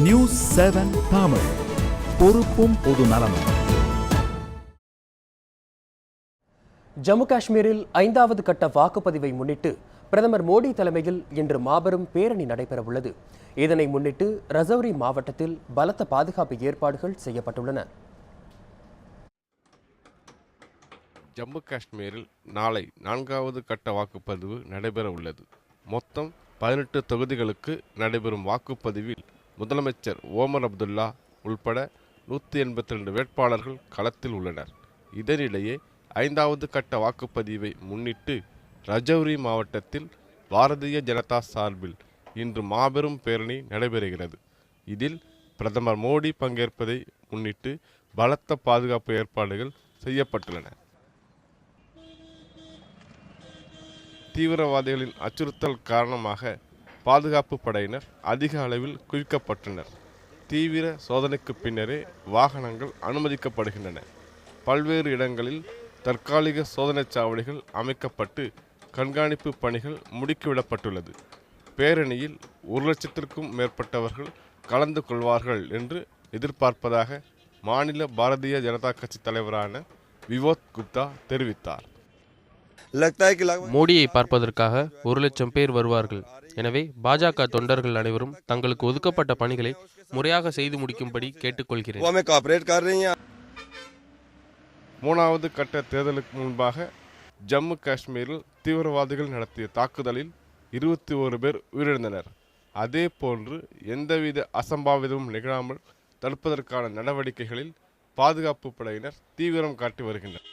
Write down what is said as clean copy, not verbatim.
News 7 Tamil, பொறுப்பும் பொது நலமும். ஜம்மு காஷ்மீரில் 5வது கட்ட வாக்குப்பதிவை முன்னிட்டு பிரதமர் மோடி தலைமையில் இன்று மாபெரும் பேரணி நடைபெறவுள்ளது. இதனை முன்னிட்டு ரஜௌரி மாவட்டத்தில் பலத்த பாதுகாப்பு ஏற்பாடுகள் செய்யப்பட்டுள்ளன. ஜம்மு காஷ்மீரில் நாளை 4வது கட்ட வாக்குப்பதிவு நடைபெற உள்ளது. மொத்தம் 18 தொகுதிகளுக்கு நடைபெறும் வாக்குப்பதிவில் முதலமைச்சர் ஓமர் அப்துல்லா உள்பட 182 வேட்பாளர்கள் களத்தில் உள்ளனர். இதனிடையே 5வது கட்ட வாக்குப்பதிவை முன்னிட்டு ரஜௌரி மாவட்டத்தில் பாரதிய ஜனதா சார்பில் இன்று மாபெரும் பேரணி நடைபெறுகிறது. இதில் பிரதமர் மோடி பங்கேற்பதை முன்னிட்டு பலத்த பாதுகாப்பு ஏற்பாடுகள் செய்யப்பட்டுள்ளன. தீவிரவாதிகளின் அச்சுறுத்தல் காரணமாக பாதுகாப்பு படையினர் அதிக அளவில் குவிக்கப்பட்டனர். தீவிர சோதனைக்கு பின்னரே வாகனங்கள் அனுமதிக்கப்படுகின்றன. பல்வேறு இடங்களில் தற்காலிக சோதனைச் சாவடிகள் அமைக்கப்பட்டு கண்காணிப்பு பணிகள் முடுக்கிவிடப்பட்டுள்ளது. பேரணியில் 1 லட்சத்திற்கும் மேற்பட்டவர்கள் கலந்து கொள்வார்கள் என்று எதிர்பார்ப்பதாக மாநில பாரதிய ஜனதா கட்சி தலைவரான விவோத் குப்தா தெரிவித்தார். மோடியை பார்ப்பதற்காக 1 லட்சம் பேர் வருவார்கள். எனவே பாஜக தொண்டர்கள் அனைவரும் தங்களுக்கு ஒதுக்கப்பட்ட பணிகளை முறையாக செய்து முடிக்கும்படி கேட்டுக்கொள்கிறேன். 3வது கட்ட தேர்தலுக்கு முன்பாக ஜம்மு காஷ்மீரில் தீவிரவாதிகள் நடத்திய தாக்குதலில் 21 பேர் உயிரிழந்தனர். அதே போன்று எந்தவித அசம்பாவிதமும் நிகழாமல் தடுப்பதற்கான நடவடிக்கைகளில் பாதுகாப்பு படையினர் தீவிரம் காட்டி வருகின்றனர்.